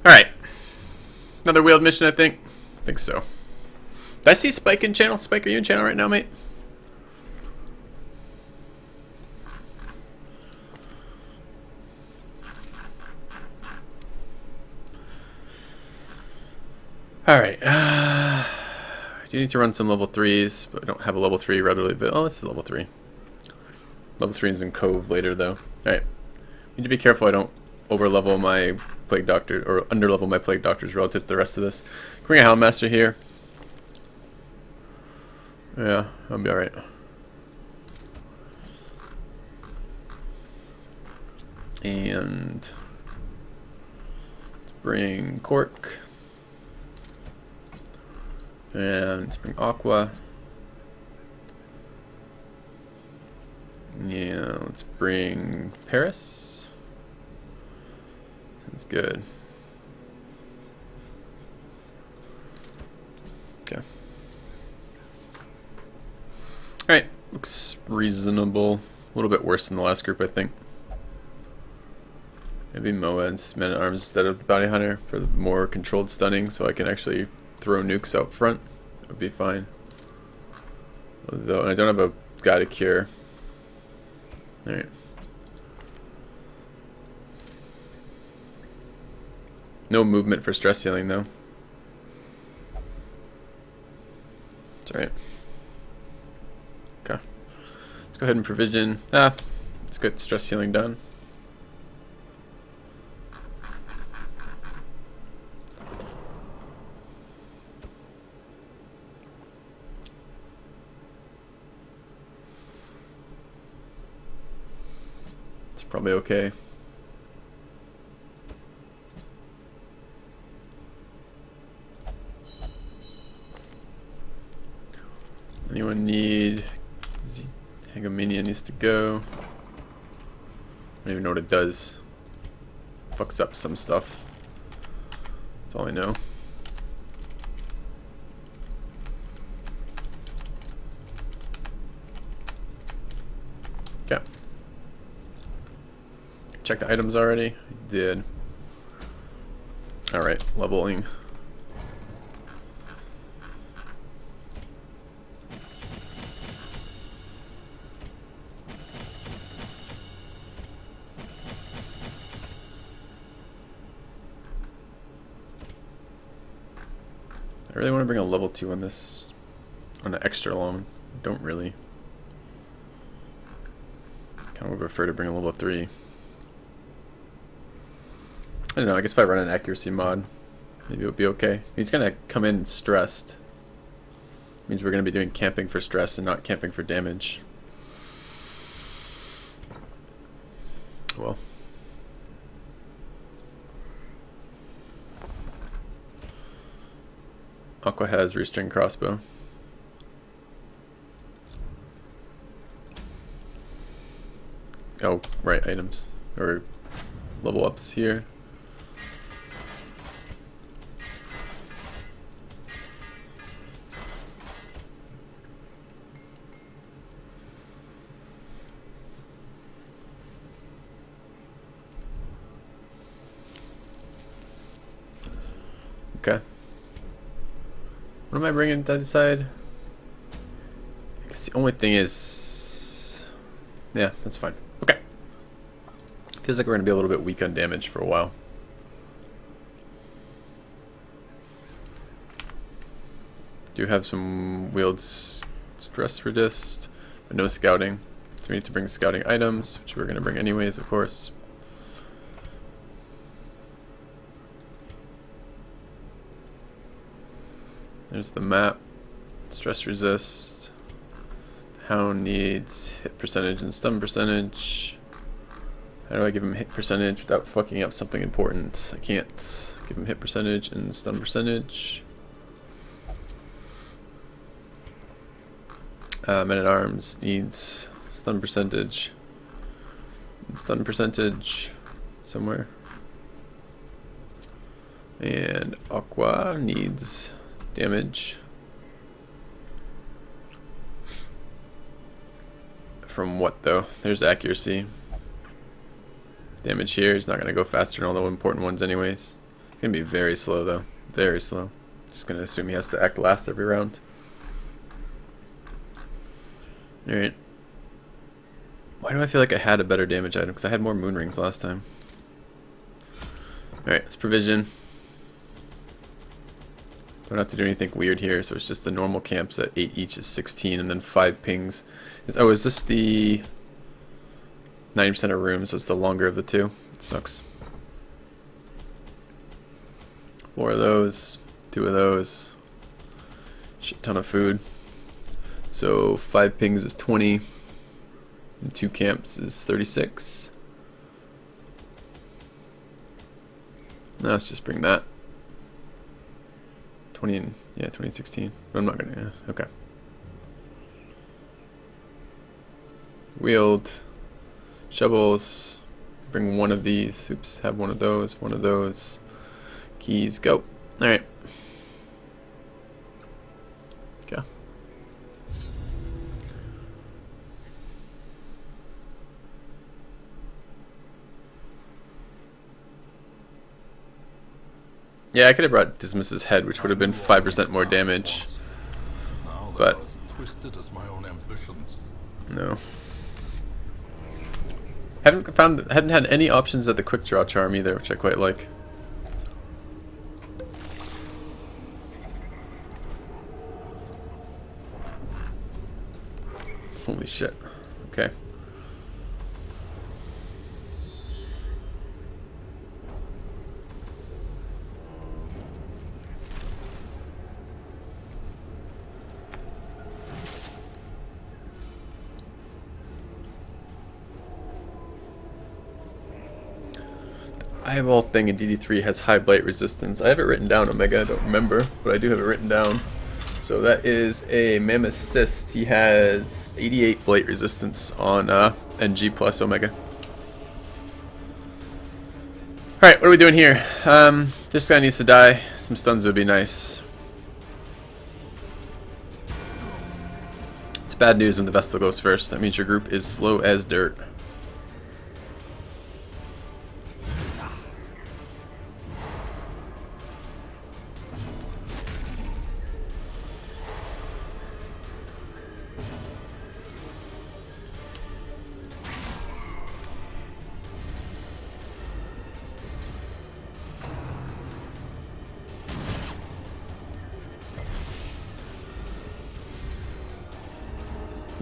Alright. Another wheeled mission, I think. I think so. Did I see Spike in channel? Spike, are you in channel right now, mate? Alright. Do need to run some level 3s, but I don't have a level 3 readily available. Oh, this is level 3. Level 3 is in Cove later, though. Alright. Need to be careful I don't over-level my Plague Doctor, or under-level my Plague Doctors relative to the rest of this. Can we bring a Houndmaster here? Yeah, I'll be alright. And let's bring Cork. And let's bring Aqua. Yeah, let's bring Paris. Sounds good. Okay. Alright, looks reasonable. A little bit worse than the last group, I think. Maybe Moa and Men-at-Arms instead of the Bounty Hunter for the more controlled stunning, so I can actually throw nukes out front. That would be fine. Although, and I don't have a guy to cure. Alright. No movement for stress healing, though. It's alright. Okay. Let's go ahead and provision. Let's get stress healing done. It's probably okay. Anyone need... Hangomania needs to go. I don't even know what it does. Fucks up some stuff. That's all I know. Okay. Check the items already? I did. Alright, leveling. I really want to bring a level 2 on this, on an extra long. Don't really. Kind of would prefer to bring a level 3. I don't know, I guess if I run an accuracy mod, maybe it'll be okay. He's gonna come in stressed. Means we're gonna be doing camping for stress and not camping for damage. Well. Aqua has restring crossbow. Oh, right, items. Or level ups here. Okay. What am I bringing to decide? I guess the only thing is... Yeah, that's fine. Okay. Feels like we're going to be a little bit weak on damage for a while. Do have some wheeled stress resist, but no scouting. So we need to bring scouting items, which we're going to bring anyways, of course. There's the map. Stress resist. The Hound needs hit percentage and stun percentage. How do I give him hit percentage without fucking up something important? I can't. Give him hit percentage and stun percentage. Men-at-Arms needs stun percentage. Stun percentage somewhere. And Aqua needs damage. From what though? There's accuracy. Damage here is not going to go faster than all the important ones anyways. It's gonna be very slow though. Very slow. Just gonna assume he has to act last every round. Alright. Why do I feel like I had a better damage item? Because I had more moon rings last time. Alright, let's provision. Don't have to do anything weird here, so it's just the normal camps at 8 each is 16, and then 5 pings. Oh, is this the 90% of rooms? So it's the longer of the two. It sucks. 4 of those, 2 of those. Shit ton of food. So 5 pings is 20, and 2 camps is 36. No, let's just bring that. 20 and, yeah, 2016. I'm not gonna, yeah, okay. Wield, shovels, bring one of these, oops, have one of those, keys, go. Alright. Go. Yeah, I could have brought Dismas's head, which would have been 5% more damage. But no. Hadn't had any options at the quick draw charm either, which I quite like. Holy shit. Okay. Eyeball thing in DD3 has high blight resistance. I have it written down, Omega. I don't remember, but I do have it written down. So that is a Mammoth Cyst. He has 88 blight resistance on NG plus Omega. Alright, what are we doing here? This guy needs to die. Some stuns would be nice. It's bad news when the Vestal goes first. That means your group is slow as dirt.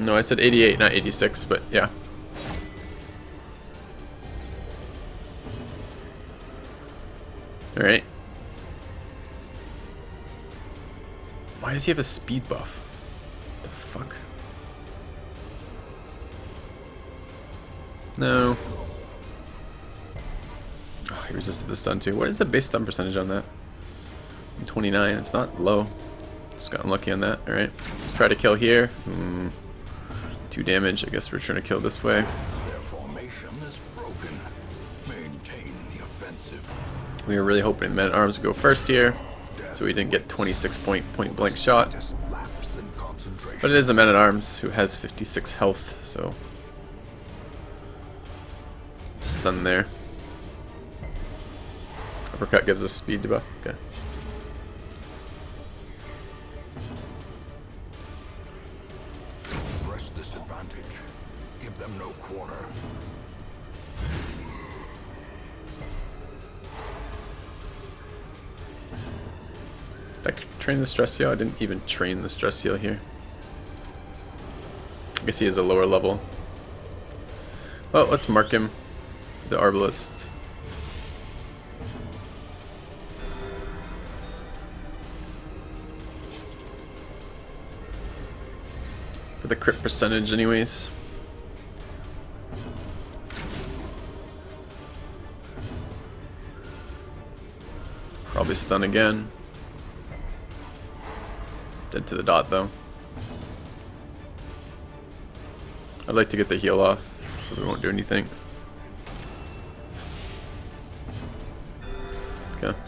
No, I said 88, not 86, but yeah. Alright. Why does he have a speed buff? What the fuck? No. Oh, he resisted the stun too. What is the base stun percentage on that? 29, it's not low. Just got unlucky on that. Alright. Let's try to kill here. 2 damage. I guess we're trying to kill this way. Their formation is broken. Maintain the offensive. We were really hoping the men at arms would go first here, so we didn't get 26 point blank shot. But it is a man at arms who has 56 health, so stun there. Uppercut gives us speed debuff. Okay. Give them no quarter. Did I train the stress seal? I didn't even train the stress seal here. I guess he is a lower level. Well, let's mark him. The Arbalist. For the crit percentage anyways. Probably stun again. Dead to the dot though. I'd like to get the heal off so we won't do anything. Okay.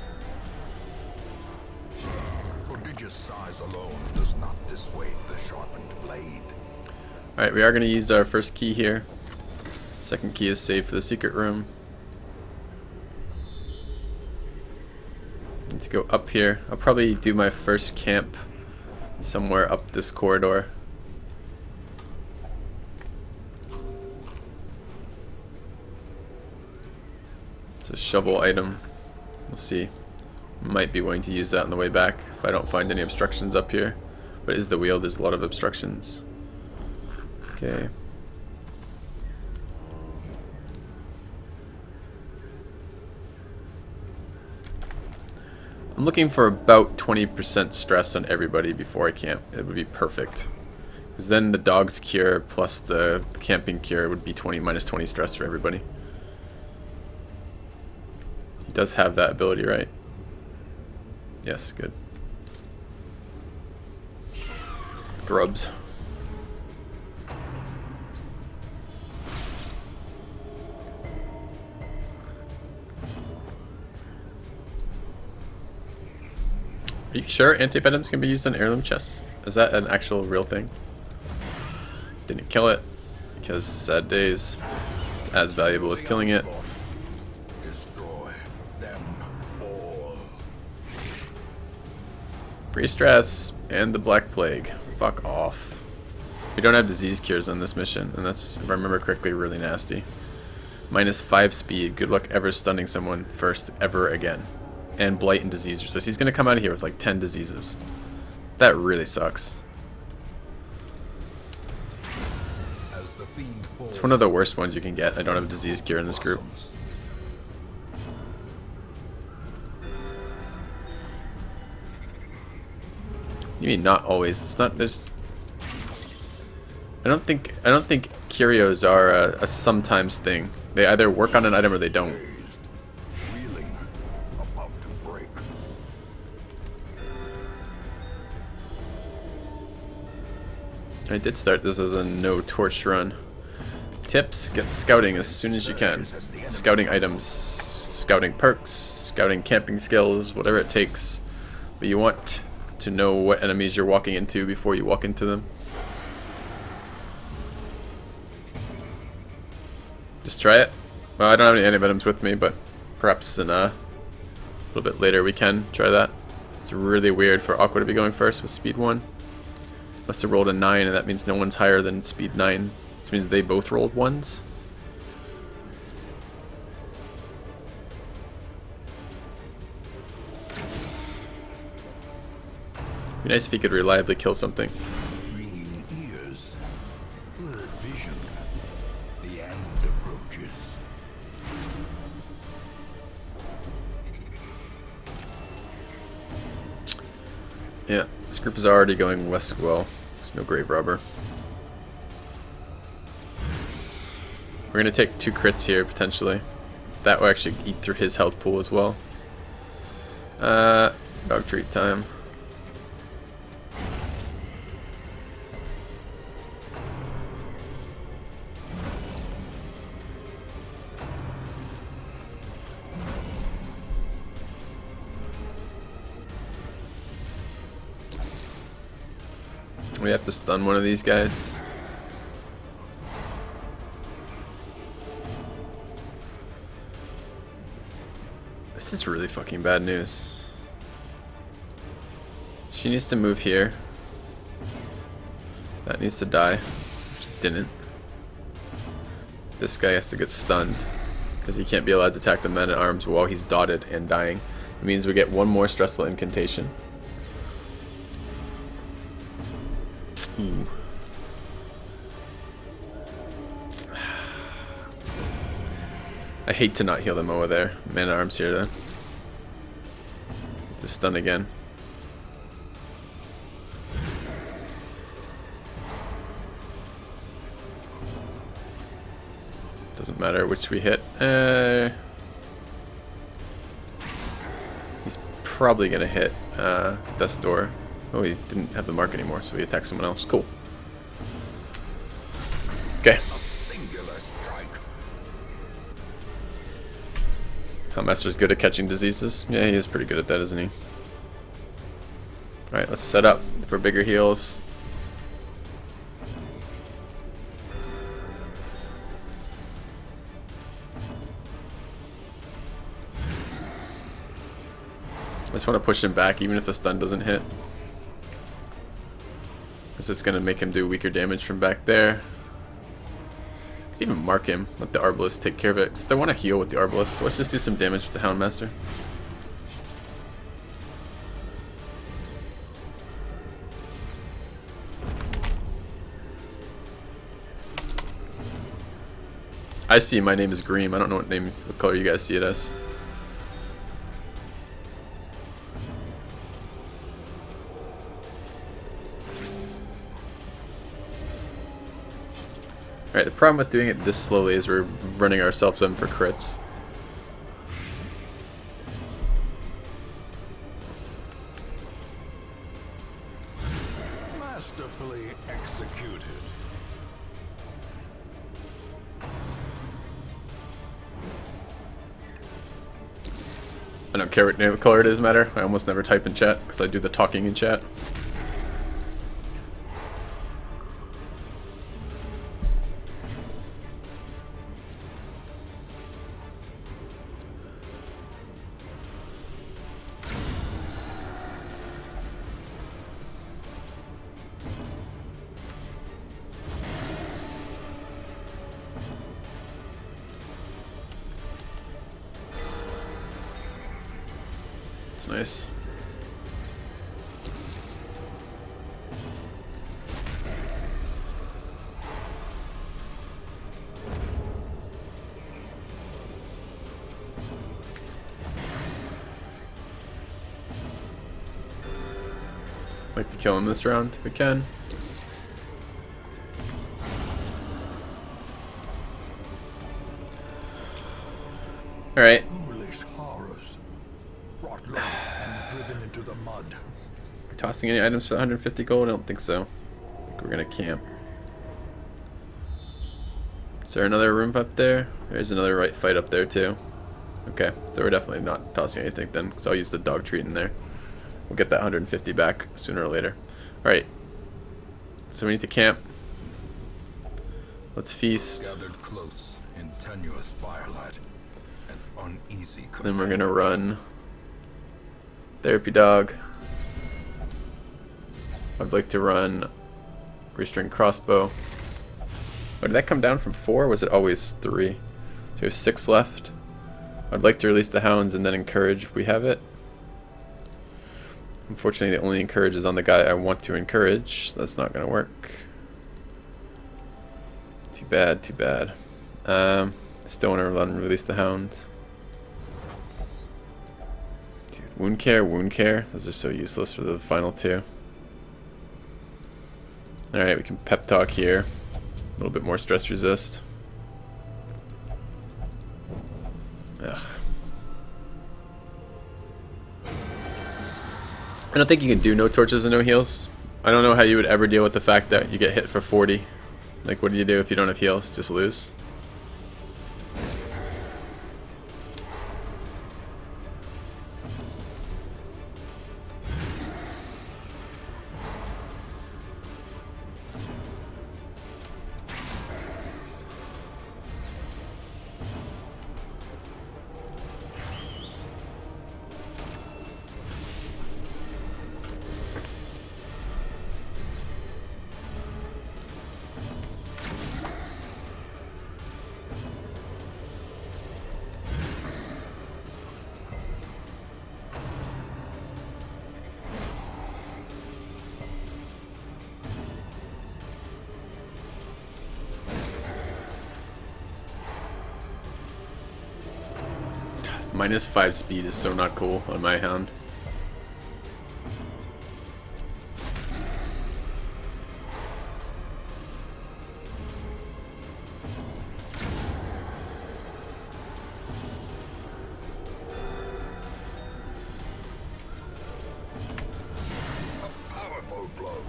Prodigious size alone does not dissuade the sharpened blade. Alright, we are going to use our first key here. Second key is saved for the secret room. need to go up here. I'll probably do my first camp somewhere up this corridor. It's a shovel item. We'll see. Might be willing to use that on the way back if I don't find any obstructions up here. But it is the wheel, there's a lot of obstructions. Okay. I'm looking for about 20% stress on everybody before I camp. It would be perfect. Because then the dog's cure plus the camping cure would be minus 20 stress for everybody. He does have that ability, right? Yes, good. Grubs. Are you sure antivenoms can be used on heirloom chests? Is that an actual real thing? Didn't kill it because sad days. It's as valuable as killing it. Destroy them all. Free stress and the Black Plague. Fuck off. We don't have disease cures on this mission, and that's, if I remember correctly, really nasty. Minus 5 speed. Good luck ever stunning someone first ever again. And blight and disease resist. He's gonna come out of here with like 10 diseases. That really sucks. As the fiend falls, It's one of the worst ones you can get. I don't have a disease cure in this group. You mean not always? It's not. There's. I don't think curios are a sometimes thing. They either work on an item or they don't. reeling, about to break. I did start this as a no torch run. Tips: get scouting as soon as you can. Scouting items, scouting perks, scouting camping skills, whatever it takes. But you want to know what enemies you're walking into before you walk into them. Just try it. Well, I don't have any antivenoms with me, but perhaps in a little bit later we can try that. It's really weird for Aqua to be going first with speed 1. Must have rolled a 9, and that means no one's higher than speed 9. Which means they both rolled 1s. Be nice if he could reliably kill something. Ringing ears, blurred vision. The end approaches. Yeah, this group is already going west well. There's no grave robber. We're gonna take 2 crits here potentially. That will actually eat through his health pool as well. Dog treat time. We have to stun one of these guys. This is really fucking bad news. She needs to move here. That needs to die. Which didn't. This guy has to get stunned because he can't be allowed to attack the men at arms while he's dotted and dying. It means we get one more stressful incantation. Ooh. I hate to not heal the Moa there. Man at arms here though. Just stun again. Doesn't matter which we hit. He's probably gonna hit Death's Door. Oh, he didn't have the mark anymore, so we attack someone else. Cool. Okay. Singular strike. Master's good at catching diseases. Yeah, he is pretty good at that, isn't he? Alright, let's set up for bigger heals. I just want to push him back even if the stun doesn't hit. It's just going to make him do weaker damage from back there. Could even mark him, let the Arbalest take care of it. Except I want to heal with the Arbalest, so let's just do some damage with the Houndmaster. I see my name is Green. I don't know what color you guys see it as. Alright, the problem with doing it this slowly is we're running ourselves in for crits. Masterfully executed. I don't care what color it is, matter. I almost never type in chat because I do the talking in chat. It's nice. Like to kill him this round if we can. Alright. Foolish horrors. Brought low and driven into the mud. Tossing any items for 150 gold? I don't think so. I think we're gonna camp. Is there another room up there? There's another right fight up there too. Okay, so we're definitely not tossing anything then, so I'll use the dog treat in there. We'll get that 150 back sooner or later. Alright. So we need to camp. Let's feast. Gathered close in tenuous firelight and uneasy. Then we're gonna run Therapy Dog. I'd like to run Restrained Crossbow. Oh, did that come down from 4 or was it always 3? So we have 6 left. I'd like to release the Hounds and then Encourage if we have it. Unfortunately, the only Encourage is on the guy I want to encourage. That's not going to work. Too bad, too bad. Still want to release the Hounds. Dude, wound care. Those are so useless for the final 2. Alright, we can pep talk here. A little bit more stress resist. Ugh. I don't think you can do no torches and no heals. I don't know how you would ever deal with the fact that you get hit for 40. Like, what do you do if you don't have heals? Just lose? -5 speed is so not cool on my Hound. A powerful blow.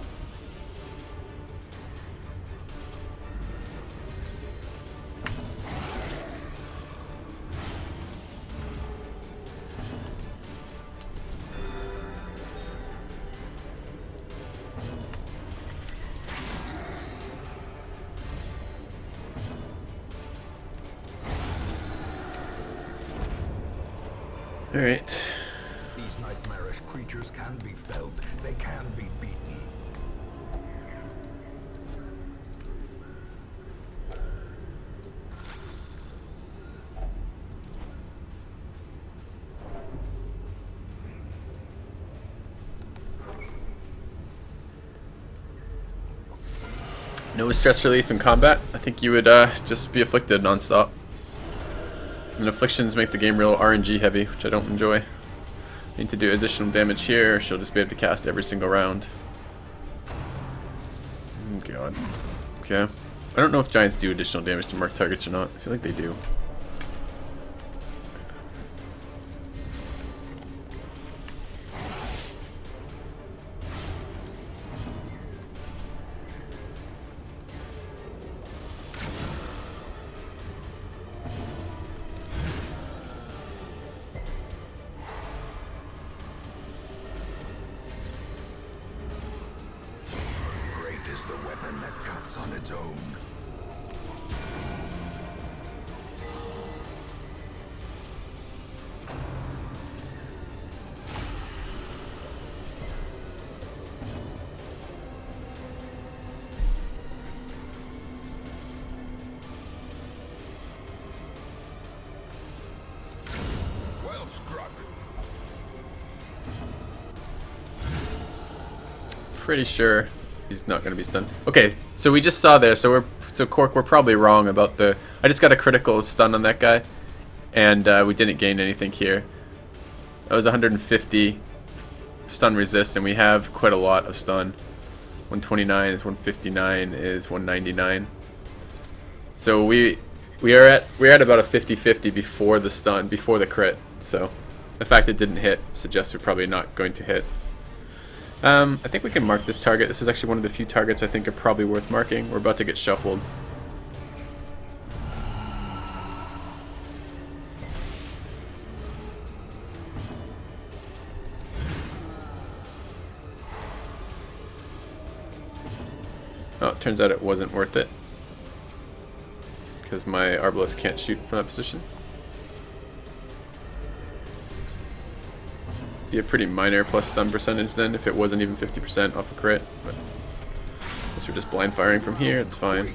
Alright. These nightmarish creatures can be felled. They can be beaten. No stress relief in combat. I think you would just be afflicted nonstop. And afflictions make the game real RNG heavy, which I don't enjoy. Need to do additional damage here, or she'll just be able to cast every single round. Oh god. Okay. I don't know if giants do additional damage to marked targets or not. I feel like they do. Is the weapon that cuts on its own. Well struck. Pretty sure he's not going to be stunned. Okay, so we just saw there. So Cork, we're probably wrong about the. I just got a critical stun on that guy, and we didn't gain anything here. That was 150 stun resist, and we have quite a lot of stun. 129 is 159 is 199. So we're at about a 50-50 before the stun, before the crit. So the fact it didn't hit suggests we're probably not going to hit. I think we can mark this target. This is actually one of the few targets I think are probably worth marking. We're about to get shuffled. Oh, it turns out it wasn't worth it, because my Arbalest can't shoot from that position. Be a pretty minor plus stun percentage then if it wasn't even 50% off a crit. But I guess we're just blind firing from here, it's fine.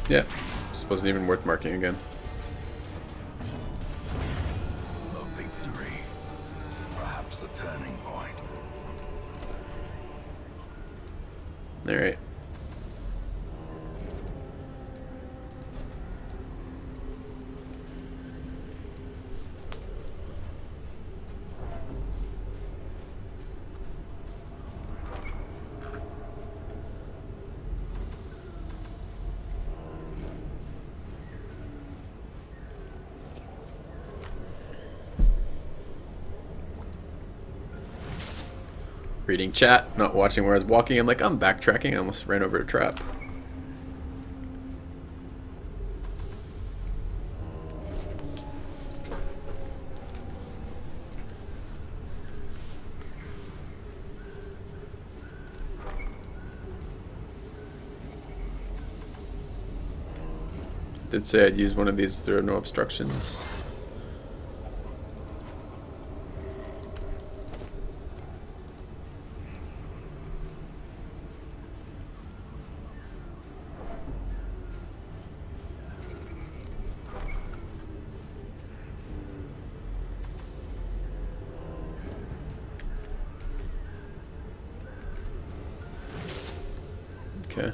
Yeah, just wasn't even worth marking again. A victory. Perhaps the turning point. Alright. Reading chat, not watching where I was walking. I'm like, I'm backtracking. I almost ran over a trap. Did say I'd use one of these. There are no obstructions. Okay.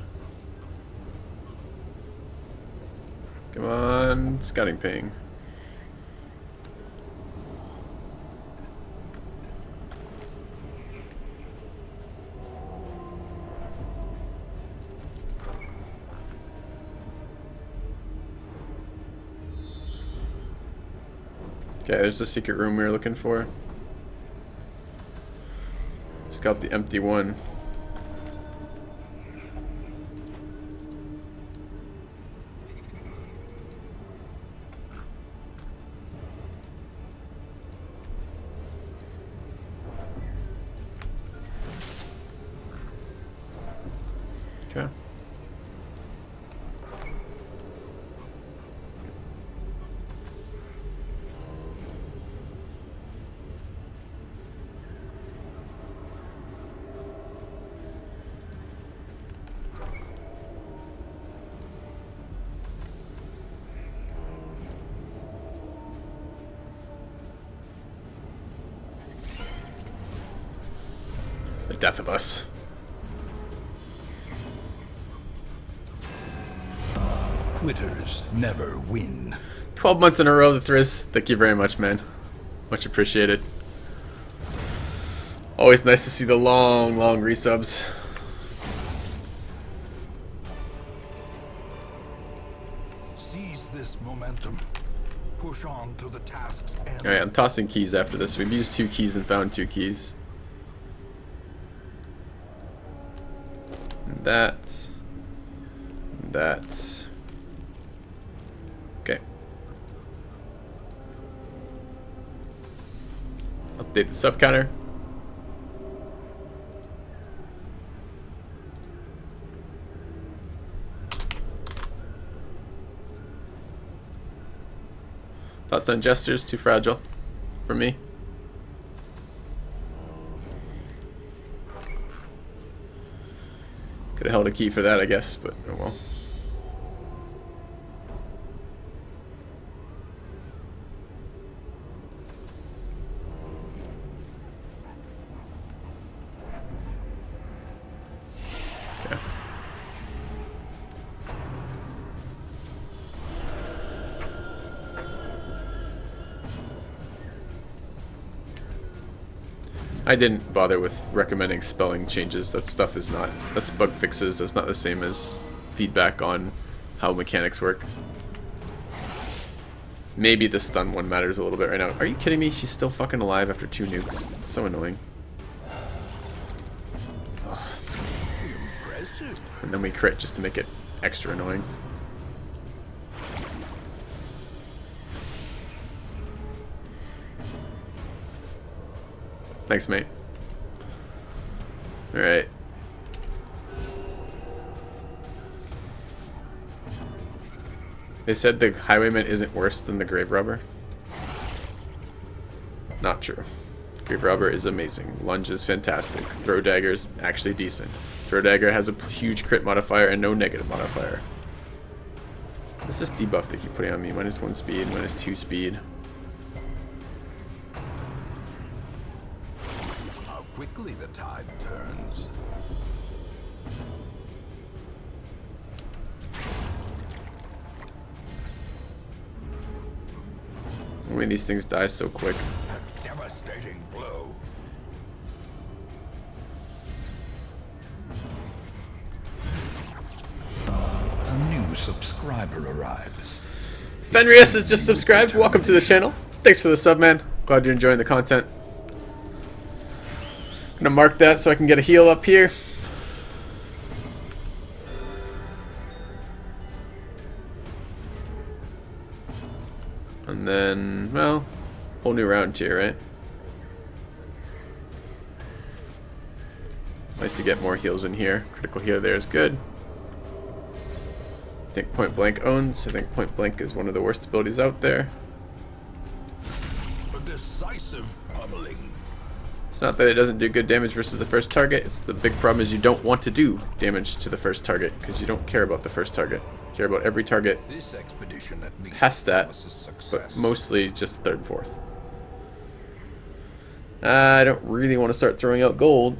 Come on, scouting ping. Okay, there's the secret room we were looking for. Scout the empty one. Okay. The death of us. Quitters never win. 12 months in a row, the Thriz. Thank you very much, man. Much appreciated. Always nice to see the long resubs. Seize this momentum. Push on to the task's end. Alright, I'm tossing keys after this. We've used 2 keys and found 2 keys. That. Okay. Update the sub counter. Thoughts on gestures? Too fragile for me. Could have held a key for that, I guess, but oh well. Okay. I didn't bother with recommending spelling changes. That stuff is not... That's bug fixes. That's not the same as feedback on how mechanics work. Maybe the stun one matters a little bit right now. Are you kidding me? She's still fucking alive after 2 nukes. It's so annoying. Ugh. Impressive. And then we crit just to make it extra annoying. Thanks, mate. Alright. They said the Highwayman isn't worse than the Grave Robber. Not true. Grave Robber is amazing. Lunge is fantastic. Throw Dagger is actually decent. Throw Dagger has a huge crit modifier and no negative modifier. What's this debuff they keep putting on me? -1 speed, -2 speed. How quickly the tide turns. Why do these things die so quick? A devastating blow. A new subscriber arrives. Fenrius has just subscribed. Welcome to the channel. Thanks for the sub, man. Glad you're enjoying the content. I'm gonna mark that so I can get a heal up here. And then, well, whole new round here, right? Like to get more heals in here. Critical heal there is good. I think Point Blank owns. I think Point Blank is one of the worst abilities out there. A decisive pummeling. It's not that it doesn't do good damage versus the first target. It's the big problem is you don't want to do damage to the first target because you don't care about the first target. You care about every target This expedition at least past that, was a success. but mostly just third and fourth. I don't really want to start throwing out gold.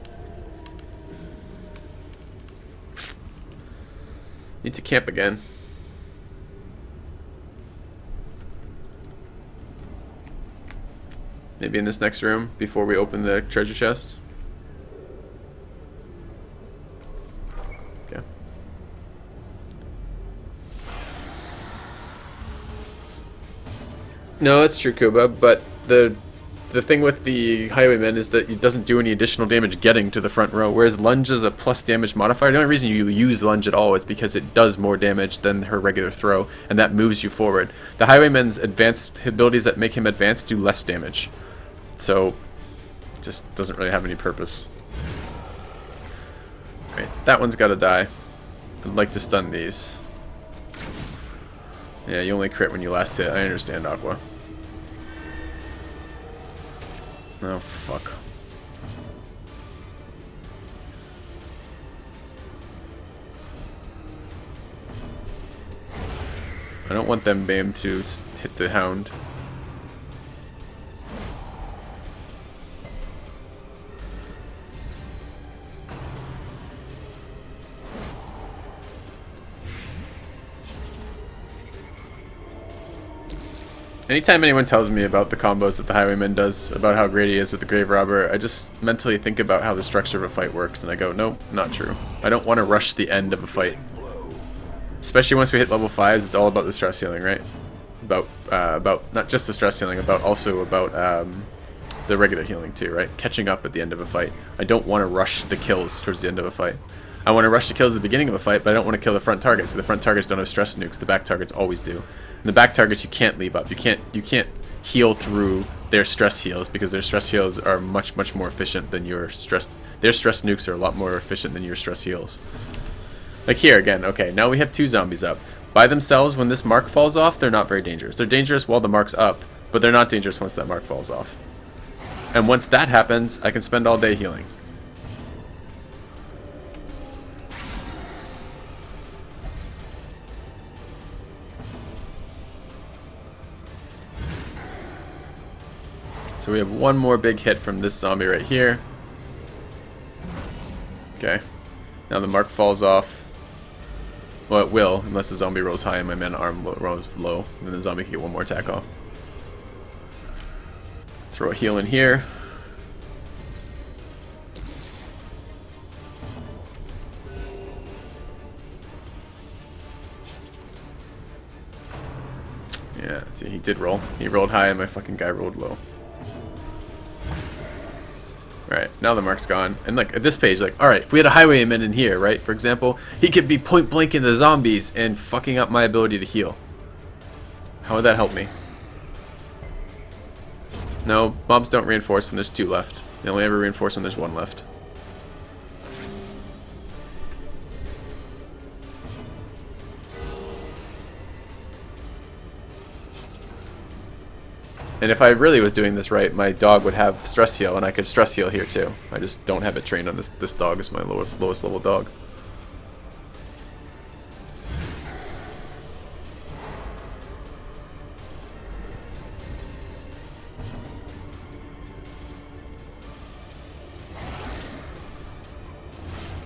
Need to camp again. Maybe in this next room before we open the treasure chest. Okay. No, that's true, Kuba, but the thing with the Highwayman is that it doesn't do any additional damage getting to the front row, whereas Lunge is a plus damage modifier. The only reason you use Lunge at all is because it does more damage than her regular throw, and that moves you forward. The Highwayman's advanced abilities that make him advance do less damage. So, it just doesn't really have any purpose. Right, that one's gotta die. I'd like to stun these. Yeah, you only crit when you last hit. I understand, Aqua. Oh, fuck. I don't want them BAM to hit the hound. Anytime anyone tells me about the combos that the Highwayman does, about how great he is with the Grave Robber, I just mentally think about how the structure of a fight works, and I go, nope, not true. I don't want to rush the end of a fight. Especially once we hit level 5s, it's all about the stress healing, right? About not just the stress healing, also about the regular healing too, right? Catching up at the end of a fight. I don't want to rush the kills towards the end of a fight. I want to rush the kills at the beginning of a fight, but I don't want to kill the front targets. So the front targets don't have stress nukes. The back targets always do. And the back targets you can't leave up. You can't heal through their stress heals because their stress heals are much more efficient than your stress. Their stress nukes are a lot more efficient than your stress heals. Like here again. Okay, now we have 2 zombies up. By themselves, when this mark falls off, they're not very dangerous. They're dangerous while the mark's up, but they're not dangerous once that mark falls off. And once that happens, I can spend all day healing. So we have one more big hit from this zombie right here. Okay. Now the mark falls off. Well, it will, unless the zombie rolls high and my man arm rolls low. And then the zombie can get one more attack off. Throw a heal in here. Yeah, see, he did roll. He rolled high and my fucking guy rolled low. Right, now the mark's gone. And like at this page, like, alright, if we had a highwayman in here, right, for example, he could be point blank in the zombies and fucking up my ability to heal. How would that help me? No, mobs don't reinforce when there's 2 left. They only ever reinforce when there's 1 left. And if I really was doing this right, my dog would have stress heal, and I could stress heal here too. I just don't have it trained on this. This dog is my lowest level dog.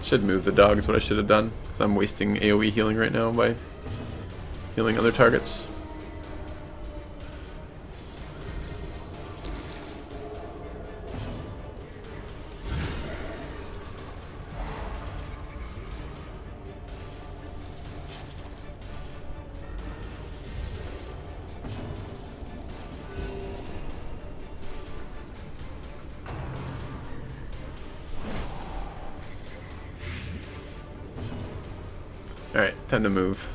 Should move the dog is what I should have done, because I'm wasting AoE healing right now by healing other targets. Alright, time to move.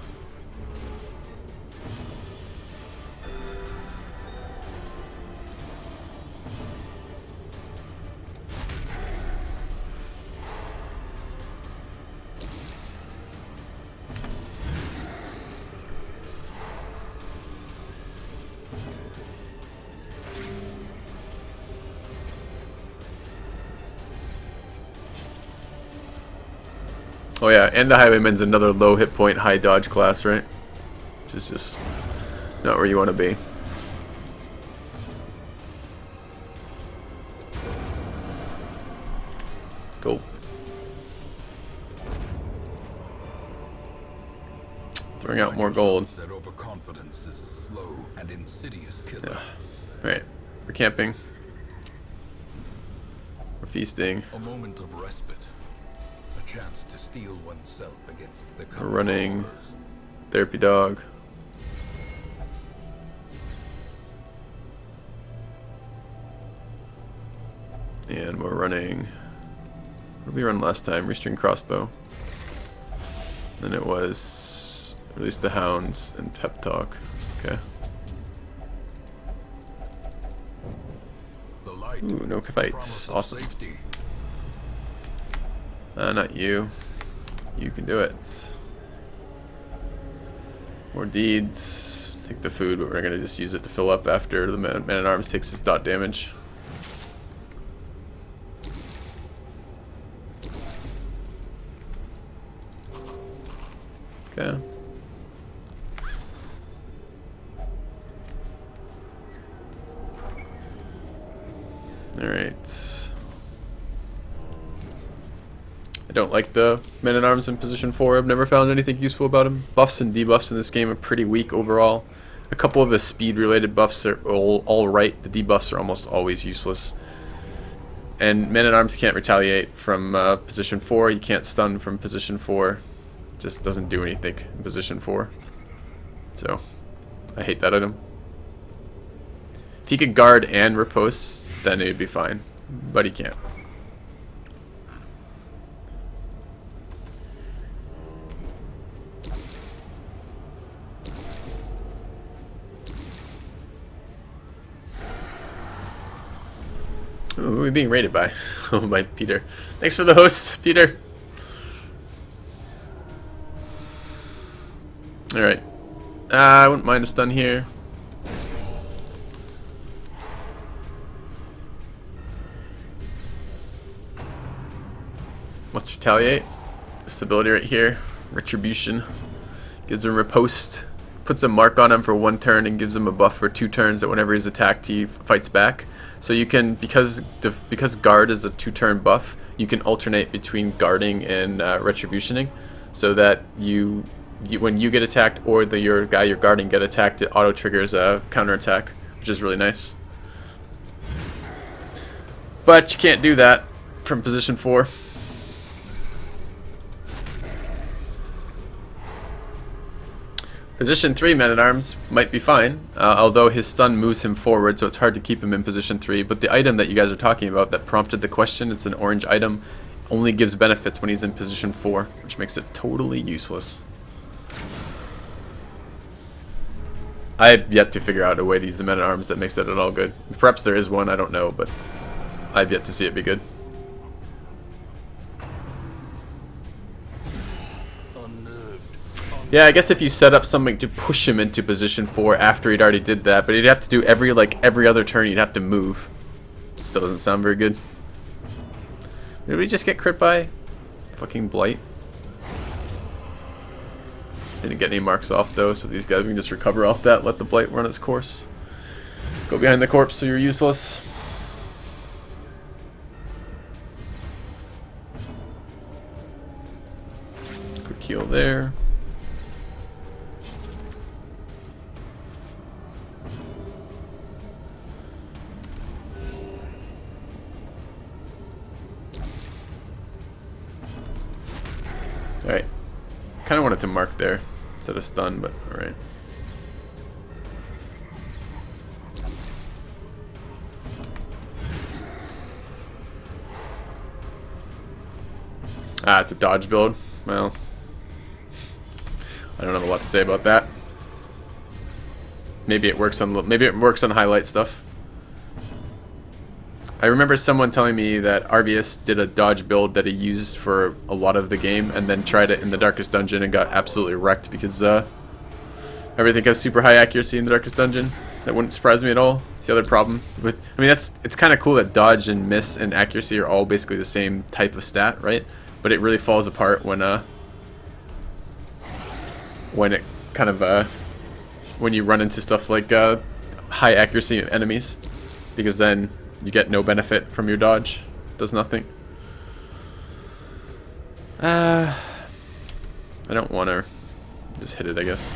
Oh yeah, and the Highwayman's another low hit point, high dodge class, right? Which is just not where you want to be. Go. Throwing out more gold. That overconfidence is a slow and insidious killer. Yeah. Right, we're camping. We're feasting. A moment of respite. A chance to steel oneself against the We're running. horrors. Therapy dog. And we're running. What did we run last time? Restring crossbow. Then it was release the hounds and pep talk. Okay. The light. Ooh, no Promise fights. of Awesome. safety. Not you. You can do it. More deeds. Take the food, but we're gonna just use it to fill up after the man-at-arms takes his dot damage. Okay. Alright. I don't like the men-at-arms in position 4. I've never found anything useful about him. Buffs and debuffs in this game are pretty weak overall. A couple of the speed-related buffs are all right. The debuffs are almost always useless. And men-at-arms can't retaliate from position 4. You can't stun from position 4. It just doesn't do anything in position 4. So, I hate that item. If he could guard and riposte, then it would be fine. But he can't. Ooh, who are we being rated by? Oh, by Peter. Thanks for the host, Peter. Alright. I wouldn't mind a stun here. Let's retaliate. This ability right here. Retribution. Gives him riposte. Puts a mark on him for 1 turn and gives him a buff for 2 turns that whenever he's attacked he fights back. So you can, because guard is a 2-turn buff, you can alternate between guarding and retributioning, so that when you get attacked or your guy you're guarding get attacked, it auto triggers a counterattack, which is really nice. But you can't do that from position 4. Position 3 man-at-arms might be fine, although his stun moves him forward, so it's hard to keep him in position 3. But the item that you guys are talking about that prompted the question, it's an orange item, only gives benefits when he's in position 4, which makes it totally useless. I have yet to figure out a way to use the men-at-arms that makes that at all good. Perhaps there is one, I don't know, but I've yet to see it be good. Yeah, I guess if you set up something to push him into position 4 after he'd already did that, but he'd have to do every other turn he'd have to move. Still doesn't sound very good. Did we just get crit by fucking Blight? Didn't get any marks off though, so these guys can just recover off that, let the Blight run its course. Go behind the corpse so you're useless. Quick heal there. Alright. Kinda wanted to mark there instead of stun, but alright. Ah, it's a dodge build. Well, I don't have a lot to say about that. Maybe it works on highlight stuff. I remember someone telling me that RBS did a dodge build that he used for a lot of the game and then tried it in the Darkest Dungeon and got absolutely wrecked because everything has super high accuracy in the Darkest Dungeon. That wouldn't surprise me at all. It's the other problem with, I mean, it's kind of cool that dodge and miss and accuracy are all basically the same type of stat, right? But it really falls apart when it kind of when you run into stuff like high accuracy enemies, because then you get no benefit from your dodge. Does nothing. I don't want to just hit it, I guess.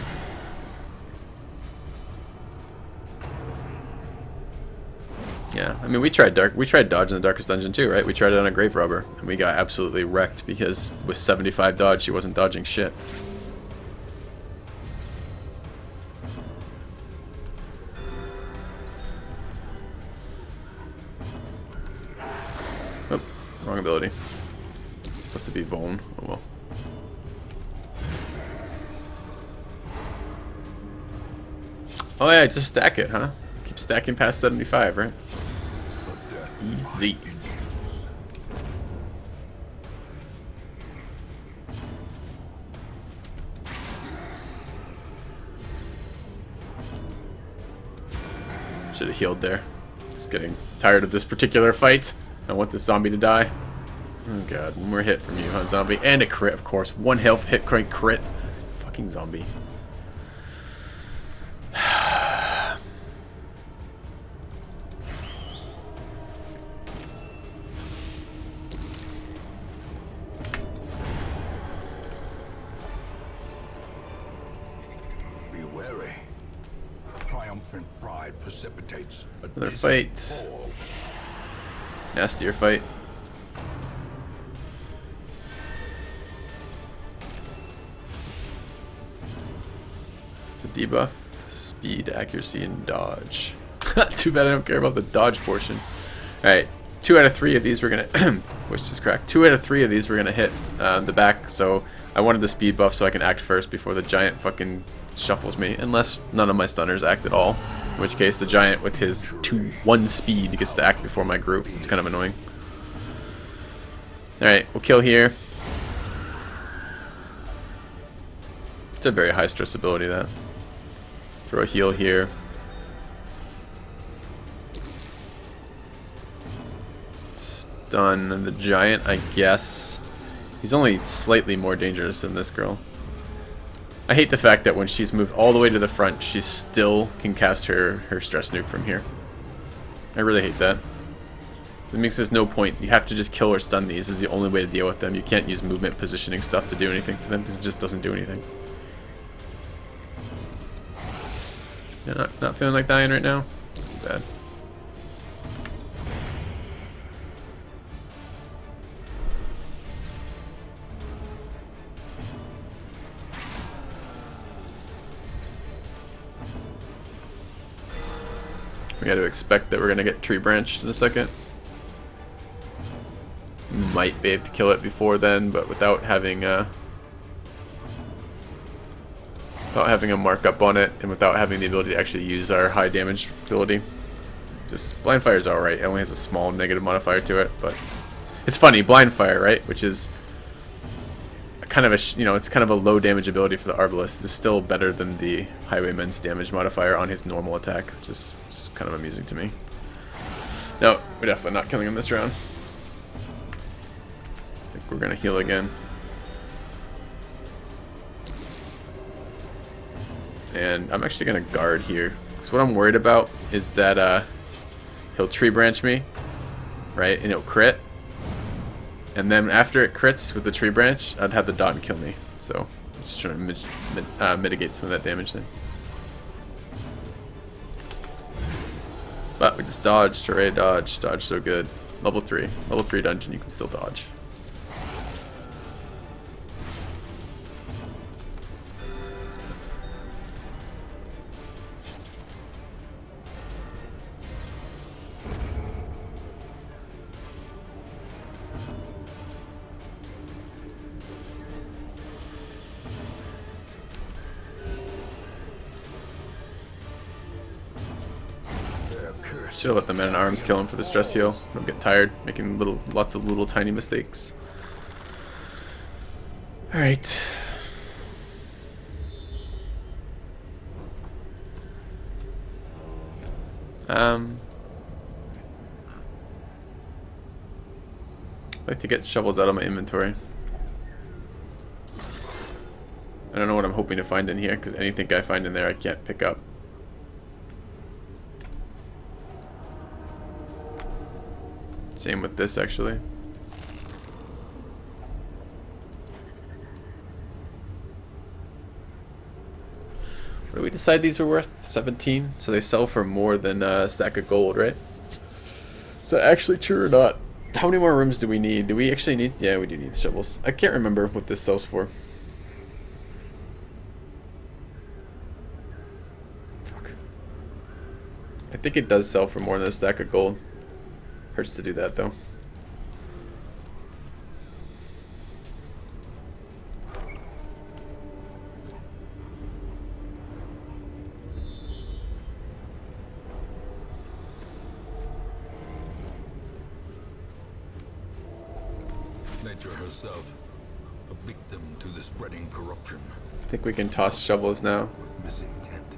Yeah, I mean we tried dodge in the Darkest Dungeon too, right? We tried it on a grave robber and we got absolutely wrecked because with 75 dodge she wasn't dodging shit. Oh, wrong ability. It's supposed to be Vuln. Oh well. Oh yeah, just stack it, huh? Keep stacking past 75, right? Easy. Should have healed there. Just getting tired of this particular fight. I want this zombie to die. Oh god, one more hit from you, huh, zombie? And a crit, of course. One health hit crit. Fucking zombie. Be wary. Triumphant pride precipitates a Another distant fight. fall. Nastier fight. It's the debuff. Speed, accuracy, and dodge. Too bad I don't care about the dodge portion. Alright, 2 out of 3 of these we're gonna voice just cracked. 2 out of 3 of these we're gonna hit the back, so I wanted the speed buff so I can act first before the giant fucking shuffles me, unless none of my stunners act at all. In which case the giant with his 1 speed gets to act before my group. It's kind of annoying. Alright, we'll kill here. It's a very high stress ability, that. Throw a heal here. Stun the giant, I guess. He's only slightly more dangerous than this girl. I hate the fact that when she's moved all the way to the front, she still can cast her stress nuke from here. I really hate that. It makes there's no point. You have to just kill or stun these. This is the only way to deal with them. You can't use movement positioning stuff to do anything to them because it just doesn't do anything. Yeah, not feeling like dying right now. It's too bad. We got to expect that we're going to get tree branched in a second. Might be able to kill it before then, but without having a markup on it, and without having the ability to actually use our high damage ability. Just blind fire is alright. It only has a small negative modifier to it, but it's funny, blind fire, right? Which is kind of a it's kind of a low damage ability for the Arbalest. It's still better than the Highwayman's damage modifier on his normal attack, which is just kind of amusing to me. No, we're definitely not killing him this round. I think we're gonna heal again. And I'm actually gonna guard here. Because what I'm worried about is that he'll tree branch me, right? And it'll crit. And then after it crits with the tree branch, I'd have the dot and kill me. So I'm just trying to mitigate some of that damage then. But we just dodged, hooray, dodge. Dodge so good. Level 3. Level 3 dungeon, you can still dodge. Should have let the men-at-arms kill him for the stress heal. Don't get tired making lots of little tiny mistakes. Alright. I'd like to get shovels out of my inventory. I don't know what I'm hoping to find in here, because anything I find in there I can't pick up. Same with this, actually. What did we decide these were worth? 17? So they sell for more than a stack of gold, right? Is that actually true or not? How many more rooms do we need? Do we actually need... Yeah, we do need shovels. I can't remember what this sells for. Fuck. I think it does sell for more than a stack of gold. Hurts to do that, though. Nature herself, a victim to the spreading corruption. I think we can toss shovels now. With misintent.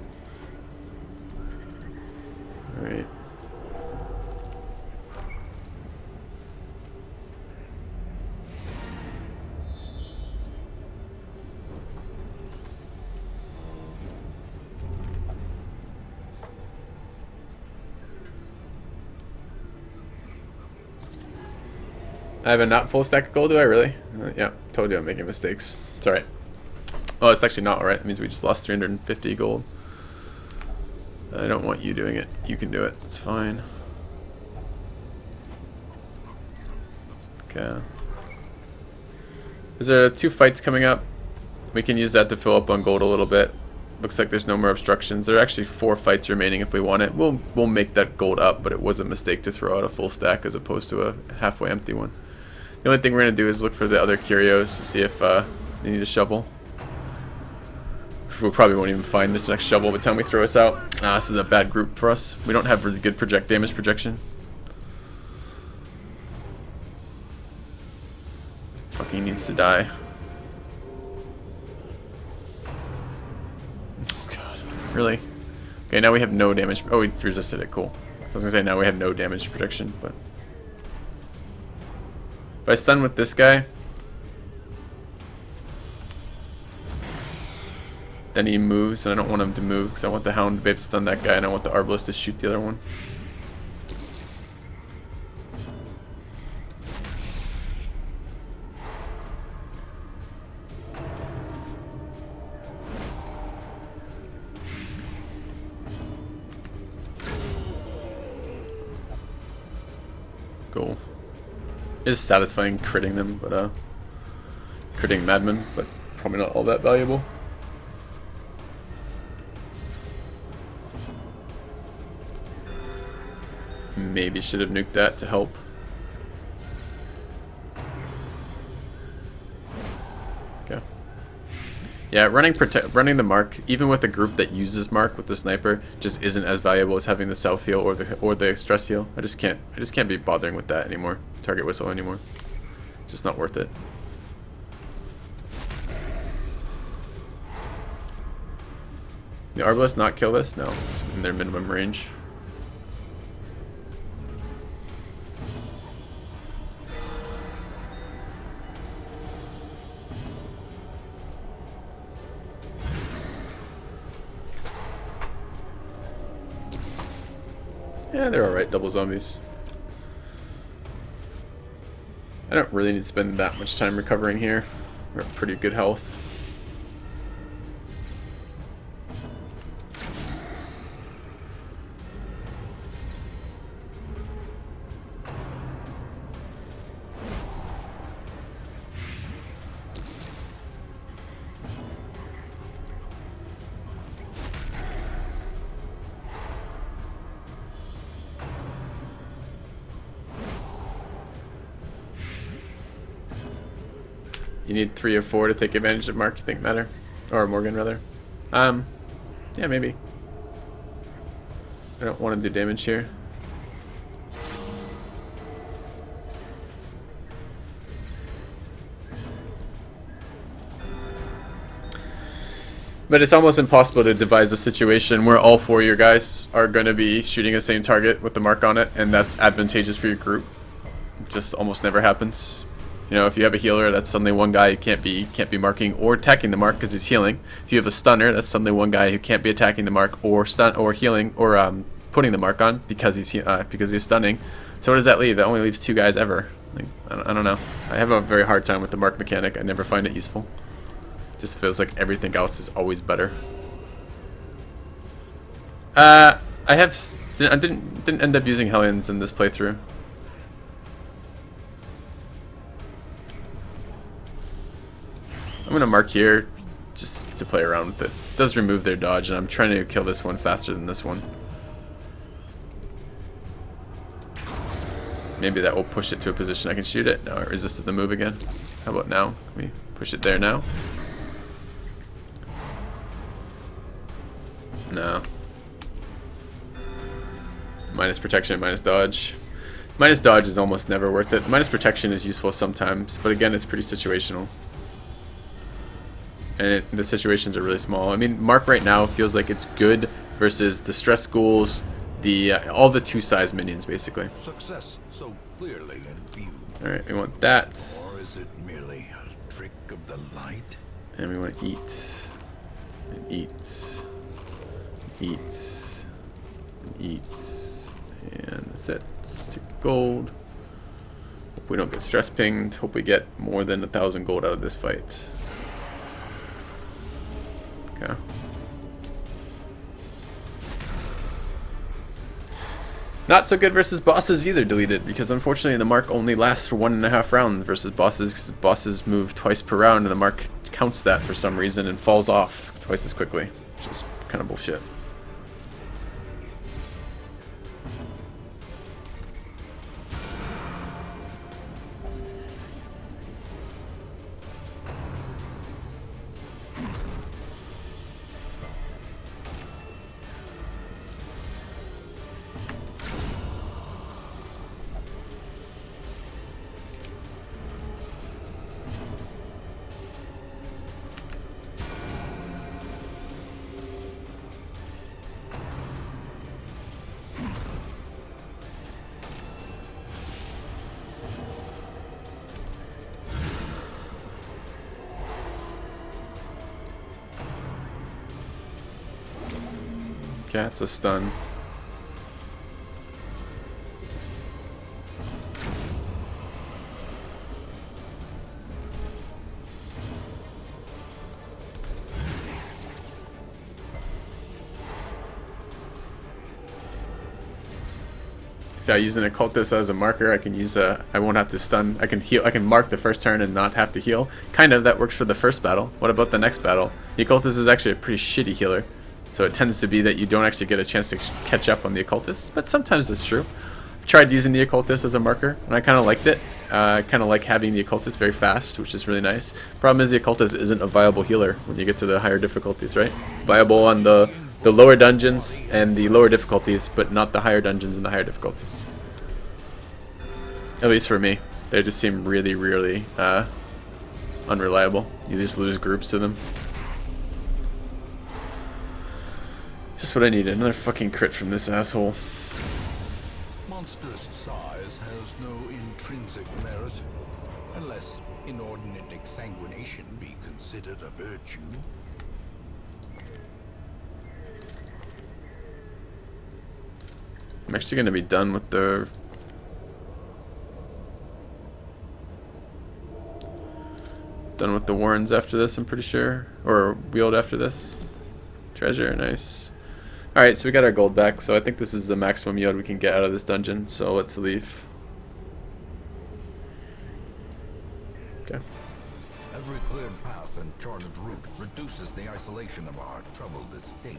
Alright. I have a not full stack of gold, do I really? Yeah, told you I'm making mistakes. It's alright. Oh, it's actually not alright. It means we just lost 350 gold. I don't want you doing it. You can do it. It's fine. Okay. Is there 2 fights coming up? We can use that to fill up on gold a little bit. Looks like there's no more obstructions. There are actually 4 fights remaining if we want it. We'll make that gold up, but it was a mistake to throw out a full stack as opposed to a halfway empty one. The only thing we're going to do is look for the other curios to see if they need a shovel. We probably won't even find the next shovel by the time we throw us out. This is a bad group for us. We don't have really good damage projection. Fucking needs to die. Oh god. Really? Okay, now we have no damage. Oh, we resisted it. Cool. I was going to say now we have no damage projection, but... If I stun with this guy, then he moves, and I don't want him to move because I want the Hound to be able to stun that guy, and I want the Arbalist to shoot the other one. Cool. It is satisfying critting them, but critting Madmen, but probably not all that valuable. Maybe should have nuked that to help. Okay. Yeah, running the mark, even with a group that uses mark with the sniper, just isn't as valuable as having the self heal or the stress heal. I just can't be bothering with that anymore. Target whistle anymore. It's just not worth it. The Arbalist not kill this? No, it's in their minimum range. Yeah, they're alright, double zombies. I don't really need to spend that much time recovering here. We're at pretty good health. You need 3 or 4 to take advantage of Mark, you think, Matter? Or Morgan, rather. Yeah, maybe. I don't want to do damage here. But it's almost impossible to devise a situation where all 4 of your guys are going to be shooting the same target with the mark on it, and that's advantageous for your group. It just almost never happens. You know, if you have a healer, that's suddenly one guy who can't be marking or attacking the mark because he's healing. If you have a stunner, that's suddenly one guy who can't be attacking the mark or healing or putting the mark on because he's stunning. So what does that leave? That only leaves 2 guys ever. Like, I don't know. I have a very hard time with the mark mechanic. I never find it useful. It just feels like everything else is always better. I didn't end up using Hellions in this playthrough. I'm gonna mark here just to play around with it. It does remove their dodge, and I'm trying to kill this one faster than this one. Maybe that will push it to a position I can shoot it. No, it resisted the move again. How about now? Can we push it there now? No. Minus protection, minus dodge. Minus dodge is almost never worth it. Minus protection is useful sometimes, but again, it's pretty situational. And the situations are really small. I mean, Mark right now feels like it's good versus the stress schools the all the 2-size minions basically. Success so clearly in view. All right, we want that, Or is it merely a trick of the light? and we want to eat, and eat, eat, and eat, and that's it. Let's take gold. Hope we don't get stress pinged. Hope we get more than 1,000 gold out of this fight. Okay. Not so good versus bosses either, deleted, because unfortunately the mark only lasts for 1.5 rounds versus bosses, because bosses move twice per round and the mark counts that for some reason and falls off twice as quickly, which is kind of bullshit. Okay, it's a stun. If I use an occultist as a marker, I can use a. I won't have to stun. I can heal. I can mark the first turn and not have to heal. Kind of. That works for the first battle. What about the next battle? The occultist is actually a pretty shitty healer, so it tends to be that you don't actually get a chance to catch up on the occultist. But sometimes it's true. I tried using the occultist as a marker, and I kind of liked it. I kind of like having the occultist very fast, which is really nice. Problem is the occultist isn't a viable healer when you get to the higher difficulties, right? Viable on the lower dungeons and the lower difficulties, but not the higher dungeons and the higher difficulties. At least for me. They just seem really, really unreliable. You just lose groups to them. Just what I needed. Another fucking crit from this asshole. Monstrous size has no intrinsic merit, unless inordinate exsanguination be considered a virtue. I'm actually going to be done with the... Done with the warrens after this, I'm pretty sure. Or wield after this. Treasure, nice. Alright, so we got our gold back, so I think this is the maximum yield we can get out of this dungeon, so let's leave. Okay. Every cleared path and charted route reduces the isolation of our troubled estate.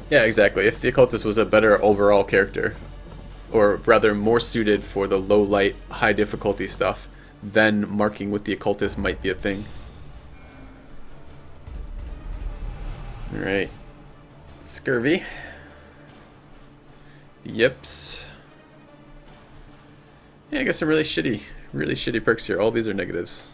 Yeah, exactly. If the occultist was a better overall character, or rather more suited for the low light, high difficulty stuff, then marking with the occultist might be a thing. Alright. Scurvy. Yips. Yeah, I guess some really shitty perks here. All these are negatives.